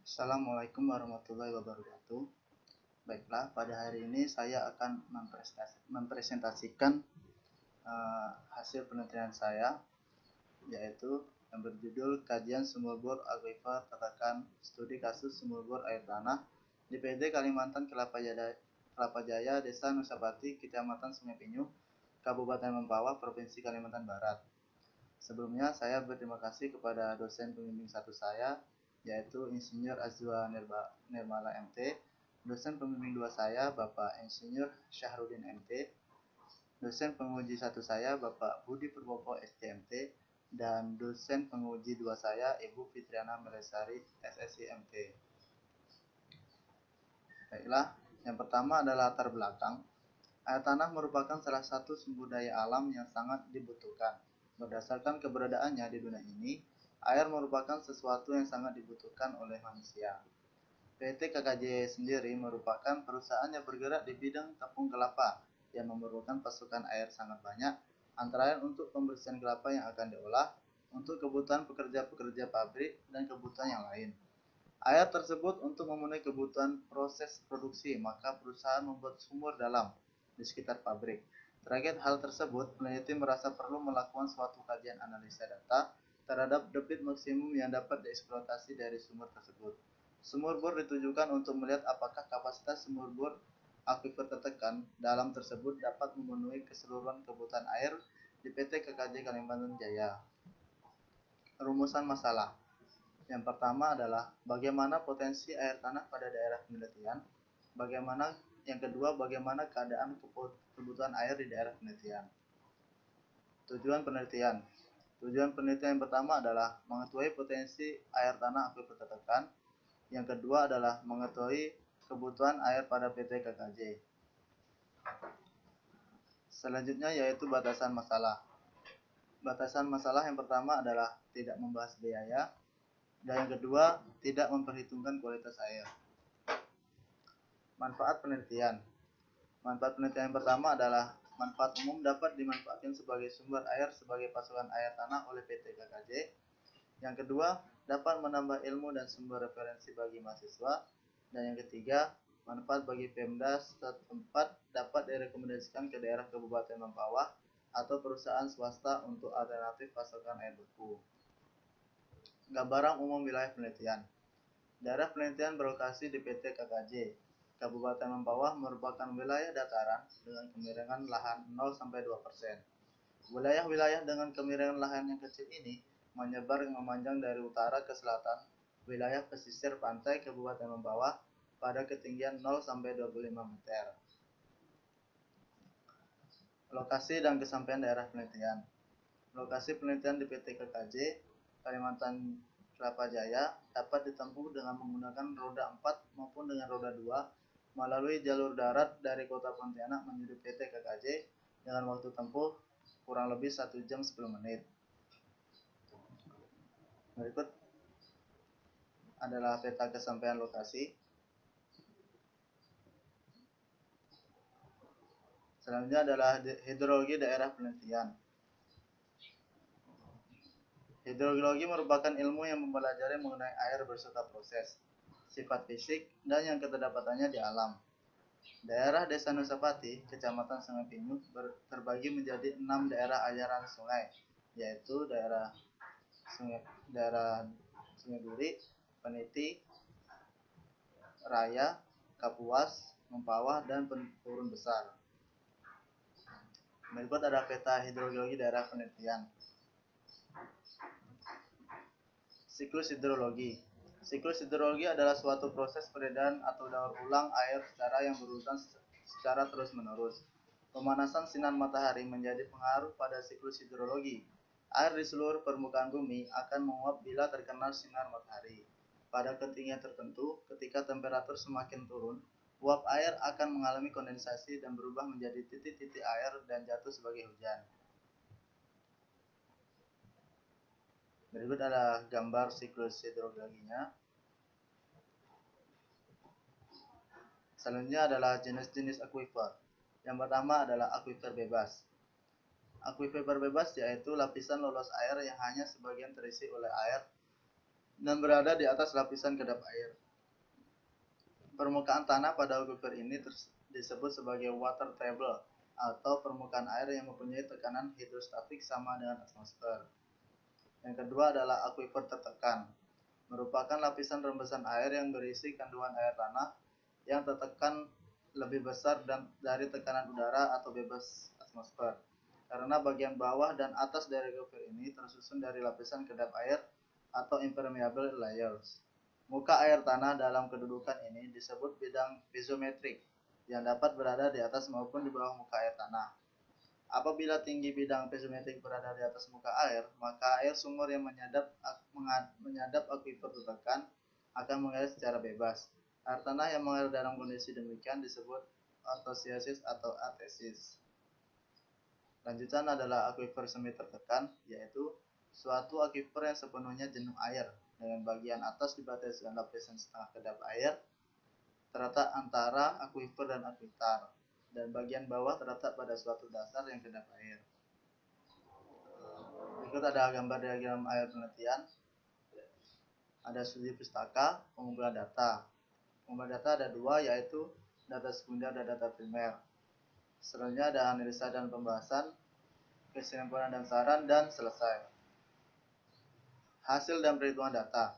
Assalamualaikum warahmatullahi wabarakatuh. Baiklah, pada hari ini saya akan mempresentasikan hasil penelitian saya, yaitu yang berjudul Kajian Sumur Bor Aquifer Tatakan Studi Kasus Sumur Bor Air Tanah di PD Kalimantan Kelapa Jaya, Desa Nusapati, Kecamatan Sungai Pinyu, Kabupaten Mempawah, Provinsi Kalimantan Barat. Sebelumnya saya berterima kasih kepada dosen pembimbing satu saya, yaitu Insinyur Azwa Nirmala MT, dosen pembimbing dua saya, Bapak Insinyur Syahrudin MT, dosen penguji satu saya, Bapak Budi Purwopo STMT, dan dosen penguji dua saya, Ibu Fitriana Melesari SSI MT. Baiklah, yang pertama adalah latar belakang. Air tanah merupakan salah satu sumber daya alam yang sangat dibutuhkan. Berdasarkan keberadaannya di dunia ini, air merupakan sesuatu yang sangat dibutuhkan oleh manusia. PT KKJ sendiri merupakan perusahaan yang bergerak di bidang tepung kelapa yang memerlukan pasokan air sangat banyak, antara lain untuk pembersihan kelapa yang akan diolah, untuk kebutuhan pekerja-pekerja pabrik, dan kebutuhan yang lain. Air tersebut untuk memenuhi kebutuhan proses produksi, maka perusahaan membuat sumur dalam di sekitar pabrik. Terkait hal tersebut, peneliti merasa perlu melakukan suatu kajian analisa data terhadap debit maksimum yang dapat dieksploitasi dari sumur tersebut. Sumur bor ditujukan untuk melihat apakah kapasitas sumur bor akuifer tertekan dalam tersebut dapat memenuhi keseluruhan kebutuhan air di PT KKJ Kalimantan Jaya. Rumusan masalah. Yang pertama adalah bagaimana potensi air tanah pada daerah penelitian. Yang kedua, bagaimana keadaan kebutuhan air di daerah penelitian. Tujuan penelitian. Tujuan penelitian yang pertama adalah mengetahui potensi air tanah akuifer tertekan. Yang kedua adalah mengetahui kebutuhan air pada PT KKJ. Selanjutnya yaitu batasan masalah. Batasan masalah yang pertama adalah tidak membahas biaya, dan yang kedua tidak memperhitungkan kualitas air. Manfaat penelitian. Manfaat penelitian yang pertama adalah manfaat umum dapat dimanfaatkan sebagai sumber air sebagai pasokan air tanah oleh PT KKJ. Yang kedua, dapat menambah ilmu dan sumber referensi bagi mahasiswa. Dan yang ketiga, manfaat bagi Pemda setempat dapat direkomendasikan ke daerah Kabupaten Mempawah atau perusahaan swasta untuk alternatif pasokan air beku. Gambaran umum wilayah penelitian. Daerah penelitian berlokasi di PT KKJ. Kabupaten Mempawah merupakan wilayah dataran dengan kemiringan lahan 0-2%. Wilayah-wilayah dengan kemiringan lahan yang kecil ini menyebar memanjang dari utara ke selatan, wilayah pesisir pantai Kabupaten Mempawah pada ketinggian 0-25 meter. Lokasi dan kesampaian daerah penelitian. Lokasi penelitian di PT KKJ Kalimantan Kelapa Jaya dapat ditempuh dengan menggunakan roda 4 maupun dengan roda 2 melalui jalur darat dari Kota Pontianak menuju PT KKJ dengan waktu tempuh kurang lebih 1 jam 10 menit. Berikut adalah peta kesampaian lokasi. Selanjutnya adalah hidrologi daerah penelitian. Hidrologi merupakan ilmu yang mempelajari mengenai air beserta proses, sifat fisik, dan yang keterdapatannya di alam. Daerah Desa Nusapati, Kecamatan Sungai Pinyu, terbagi menjadi 6 daerah aliran sungai, yaitu daerah Sungai Duri, Peniti, Raya, Kapuas, Mempawah, dan Purun Besar. Berikut ada peta hidrologi daerah penelitian. Siklus hidrologi. Siklus hidrologi adalah suatu proses peredaran atau daur ulang air yang berurutan secara terus-menerus. Pemanasan sinar matahari menjadi pengaruh pada siklus hidrologi. Air di seluruh permukaan bumi akan menguap bila terkena sinar matahari. Pada ketinggian tertentu, ketika temperatur semakin turun, uap air akan mengalami kondensasi dan berubah menjadi titik-titik air dan jatuh sebagai hujan. Berikut adalah gambar siklus hidrologinya. Selanjutnya adalah jenis-jenis akuifer. Yang pertama adalah akuifer bebas. Akuifer bebas yaitu lapisan lolos air yang hanya sebagian terisi oleh air dan berada di atas lapisan kedap air. Permukaan tanah pada aquifer ini disebut sebagai water table atau permukaan air yang mempunyai tekanan hidrostatik sama dengan atmosfer. Yang kedua adalah aquifer tertekan, merupakan lapisan rembesan air yang berisi kandungan air tanah yang tertekan lebih besar dari tekanan udara atau bebas atmosfer. Karena bagian bawah dan atas dari aquifer ini tersusun dari lapisan kedap air atau impermeable layers. Muka air tanah dalam kedudukan ini disebut bidang piezometrik yang dapat berada di atas maupun di bawah muka air tanah. Apabila tinggi bidang piezometrik berada di atas muka air, maka air sumur yang menyadap aquifer tertekan akan mengalir secara bebas. Air tanah yang mengalir dalam kondisi demikian disebut orthosiesis atau athesis. Lanjutan adalah aquifer semi tertekan, yaitu suatu aquifer yang sepenuhnya jenuh air, dengan bagian atas dibatasi dengan lapisan setengah kedap air terletak antara aquifer dan akuitar, dan bagian bawah terletak pada suatu dasar yang kedap air. Berikut ada gambar diagram air penelitian. Ada studi pustaka, pengumpulan data. Pengumpulan data ada dua, yaitu data sekunder dan data primer. Selanjutnya ada analisa dan pembahasan, kesimpulan dan saran, dan selesai. Hasil dan perhitungan data.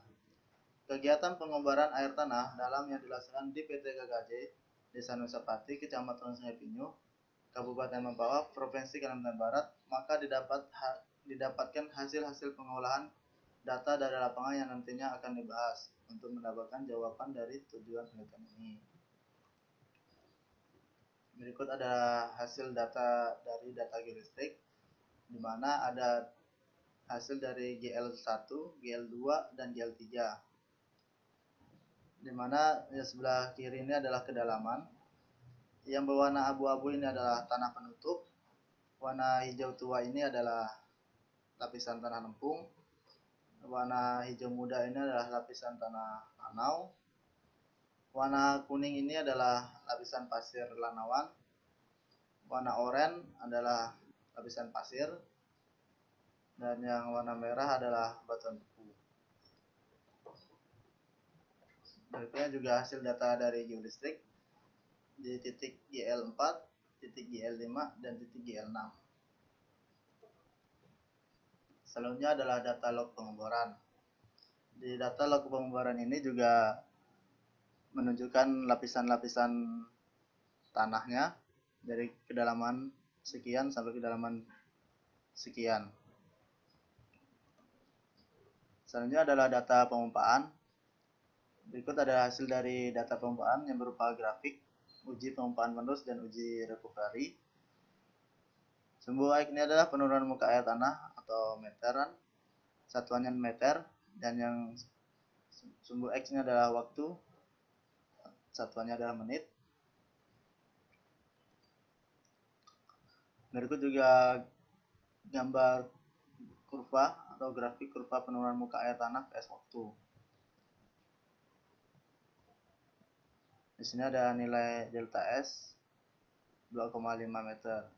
Kegiatan pengombaran air tanah dalam yang dilaksanakan di PT KKJ, Desa Nusapati, Kecamatan Sungai Pinyu, Kabupaten Mempawah, Provinsi Kalimantan Barat, maka didapatkan hasil-hasil pengolahan data dari lapangan yang nantinya akan dibahas untuk mendapatkan jawaban dari tujuan penelitian ini. Berikut ada hasil data dari data geolistrik, di mana ada hasil dari GL1, GL2, dan GL3. Di mana yang sebelah kiri ini adalah kedalaman, yang berwarna abu-abu ini adalah tanah penutup, warna hijau tua ini adalah lapisan tanah lempung, warna hijau muda ini adalah lapisan tanah lanau, warna kuning ini adalah lapisan pasir lanawan, warna oranye adalah lapisan pasir, dan yang warna merah adalah batuan beku. Berikutnya juga hasil data dari geolistrik di titik GL4, titik GL5, dan titik GL6. Selanjutnya adalah data log pengeboran. Di data log pengeboran ini juga menunjukkan lapisan-lapisan tanahnya dari kedalaman sekian sampai kedalaman sekian. Selanjutnya adalah data pemompaan. Berikut ada hasil dari data pemompaan yang berupa grafik, uji pemompaan menerus, dan uji recovery. Sumbu air ini adalah penurunan muka air tanah atau meteran, satuannya meter, dan yang sumbu X ini adalah waktu, satuannya adalah menit. Berikut juga gambar kurva atau grafik kurva penurunan muka air tanah vs waktu. Di sini ada nilai delta S 2,5 meter.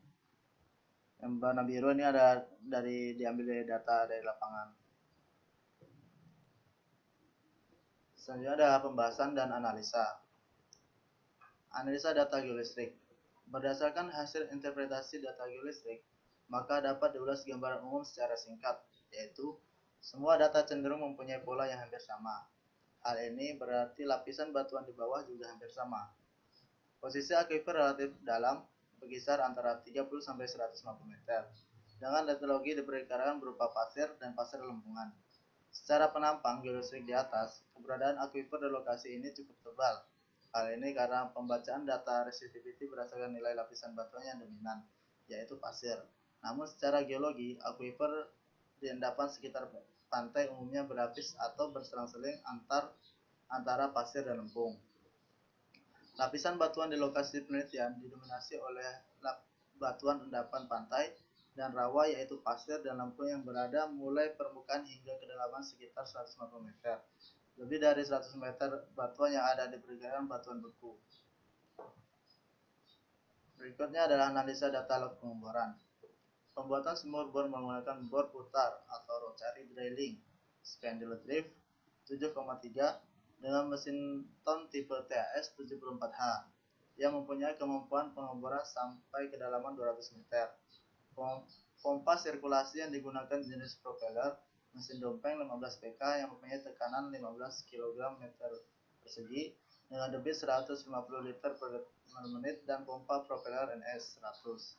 Yang warna biru ini ada diambil dari data dari lapangan. Selanjutnya ada pembahasan dan analisa. Analisa data geolistrik. Berdasarkan hasil interpretasi data geolistrik, maka dapat diulas gambaran umum secara singkat, yaitu semua data cenderung mempunyai pola yang hampir sama. Hal ini berarti lapisan batuan di bawah juga hampir sama. Posisi aquifer relatif dalam berkisar antara 30 sampai 150 meter. Dengan litologi diperkirakan berupa pasir dan pasir lempungan. Secara penampang geolistrik di atas, keberadaan aquifer di lokasi ini cukup tebal. Hal ini karena pembacaan data resistivity berdasarkan nilai lapisan batuan yang dominan, yaitu pasir. Namun secara geologi, aquifer di endapan sekitar pantai umumnya berlapis atau berselang-seling antara pasir dan lempung. Lapisan batuan di lokasi penelitian didominasi oleh batuan endapan pantai dan rawa, yaitu pasir dan lempung yang berada mulai permukaan hingga kedalaman sekitar 150 meter. Lebih dari 100 meter batuan yang ada diperkirakan batuan beku. Berikutnya adalah analisa data log pengeboran. Pembuatan sumur bor menggunakan bor putar atau rotary drilling, spindle drift, 7,3 dengan mesin ton tipe TAS 74H yang mempunyai kemampuan pengeboran sampai kedalaman 200 meter. Pompa sirkulasi yang digunakan jenis propeller, mesin dompeng 15 PK yang mempunyai tekanan 15 kg meter persegi dengan debit 150 liter per menit dan pompa propeller NS 100.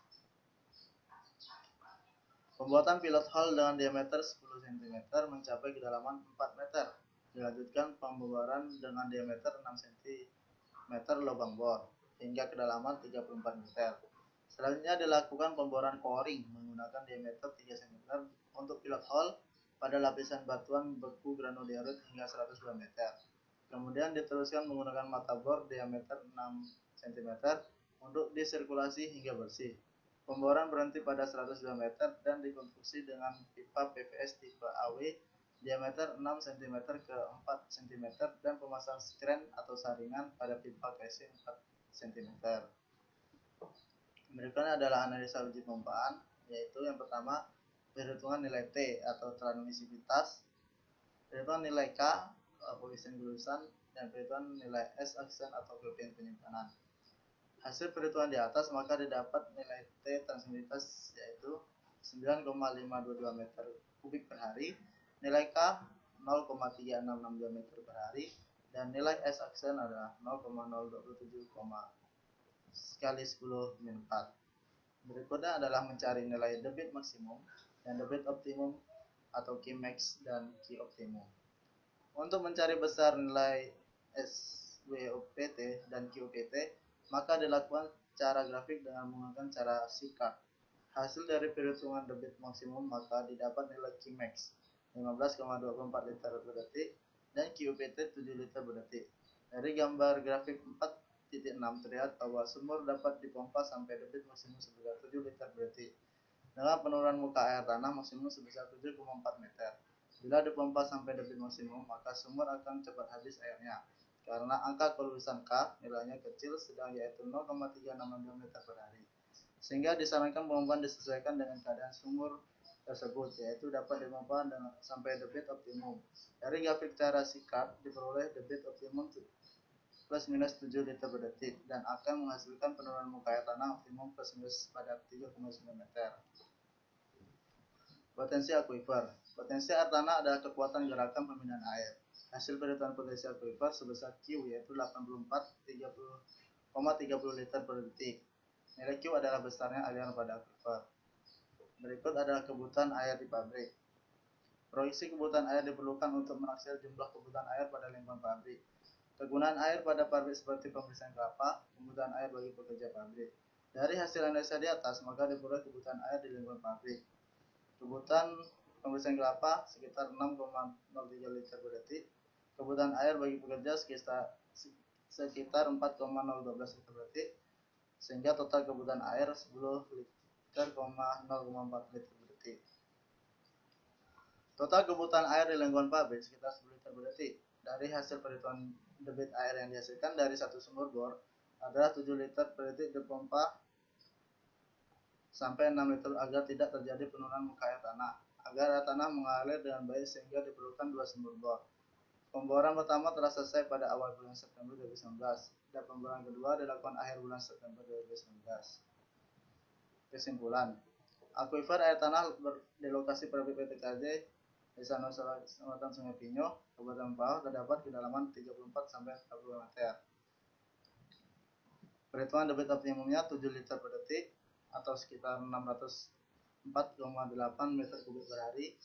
Pembuatan pilot hull dengan diameter 10 cm mencapai kedalaman 4 meter. Dilanjutkan pemboran dengan diameter 6 cm lubang bor hingga kedalaman 34 meter. Selanjutnya dilakukan pemboran coring menggunakan diameter 3 cm untuk pilot hull pada lapisan batuan beku granodiorite hingga 102 meter. Kemudian diteruskan menggunakan mata bor diameter 6 cm untuk disirkulasi hingga bersih. Pemboran berhenti pada 102 meter dan dikonstruksi dengan pipa PVS tipe AW diameter 6 cm ke 4 cm dan pemasangan skren atau saringan pada pipa casing 4 cm. Berikutnya adalah analisa uji pompaan, yaitu yang pertama perhitungan nilai T atau transmisivitas, perhitungan nilai K koefisien gelusan, dan perhitungan nilai S aksen atau koefisien penyimpanan. Hasil perhitungan di atas maka didapat nilai T transmisivitas yaitu 9,522 meter kubik per hari, nilai K 0,3662 meter per hari, dan nilai S aksen adalah 0,027 kali 10 min 4. Berikutnya adalah mencari nilai debit maksimum dan debit optimum atau Qmax dan Qoptimum. Untuk mencari besar nilai SWOPT dan QOPT, maka dilakukan cara grafik dengan menggunakan cara Sicard. Hasil dari perhitungan debit maksimum maka didapat nilai Qmax 15,24 liter per detik dan QOPT 7 liter per detik. Dari gambar grafik 4.6 terlihat bahwa sumur dapat dipompa sampai debit maksimum sebesar 7 liter per detik dengan penurunan muka air tanah maksimum sebesar 7,4 meter. Bila dipompa sampai debit maksimum, maka sumur akan cepat habis airnya karena angka kelulusan K nilainya kecil sedang yaitu 0,362 meter per hari. Sehingga disarankan pemompaan disesuaikan dengan keadaan sumur tersebut, yaitu dapat dipompa sampai debit optimum. Dari grafik cara Sicard diperoleh debit optimum plus minus 7 liter per detik dan akan menghasilkan penurunan muka air tanah optimum plus minus pada 3,9 meter. Potensi akuifer. Potensi air tanah adalah kekuatan gerakan pemindahan air. Hasil perhitungan potensi akuifer sebesar Q yaitu 84,30 liter per detik. Nilai Q adalah besarnya aliran pada akuifer. Berikut adalah kebutuhan air di pabrik. Proyeksi kebutuhan air diperlukan untuk menaksir jumlah kebutuhan air pada lingkungan pabrik. Kegunaan air pada pabrik seperti pemeriksaan kelapa, kebutuhan air bagi pekerja pabrik. Dari hasil analisa di atas, maka diperoleh kebutuhan air di lingkungan pabrik. Kebutuhan pemeriksaan kelapa sekitar 6,03 liter per detik. Kebutuhan air bagi pekerja sekitar 4,012 liter per detik, sehingga total kebutuhan air 10 liter, 0,4 liter per detik. Total kebutuhan air di lingkungan pabrik sekitar 10 liter per detik. Dari hasil perhitungan debit air yang dihasilkan dari satu sumur bor adalah 7 liter per detik dipompa sampai 6 liter agar tidak terjadi penurunan muka air tanah. Agar air tanah mengalir dengan baik sehingga diperlukan 2 sumur bor. Pemboran pertama telah selesai pada awal bulan September 2019 dan pemboran kedua dilakukan akhir bulan September 2019. Kesimpulan, akuifer air tanah di lokasi pabrik PT KJ Desa Nusa Selatan Sungai Pinyo, Kabupaten Pahang terdapat kedalaman 34 sampai 40 meter. Perhitungan debit optimumnya 7 liter per detik atau sekitar 604,8 meter kubik per hari.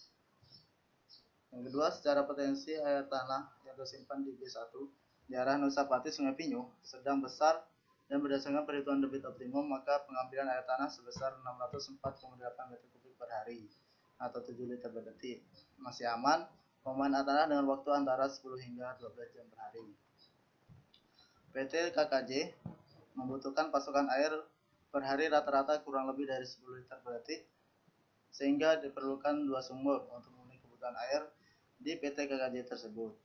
Yang kedua, secara potensi air tanah yang tersimpan di B1 di arah Nusa Pati Sungai Pinyo sedang besar dan berdasarkan perhitungan debit optimum maka pengambilan air tanah sebesar 604,8 meter kubik per hari atau 7 liter per detik. Masih aman, pemompaan air tanah dengan waktu antara 10 hingga 12 jam per hari. PT KKJ membutuhkan pasokan air per hari rata-rata kurang lebih dari 10 liter per detik, sehingga diperlukan 2 sumur untuk memenuhi kebutuhan air di PT KKJ tersebut.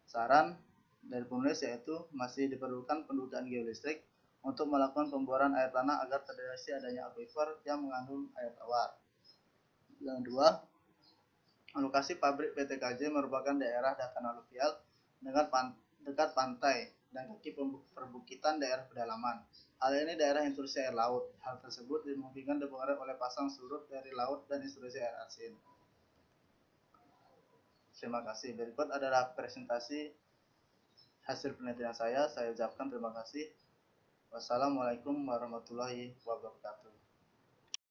Saran dari penulis yaitu masih diperlukan pendudukan geolistrik untuk melakukan pemboran air tanah agar terdeteksi adanya akuifer yang mengandung air tawar. Yang kedua, Lokasi pabrik PT KJ merupakan daerah dataran aluvial dekat pantai dan kaki perbukitan daerah pedalaman. Hal ini daerah intrusi air laut. Hal tersebut dimungkinkan dipengaruhi oleh pasang surut dari laut dan intrusi air asin. Terima kasih. Berikut adalah presentasi hasil penelitian saya ucapkan terima kasih. Wassalamualaikum warahmatullahi wabarakatuh.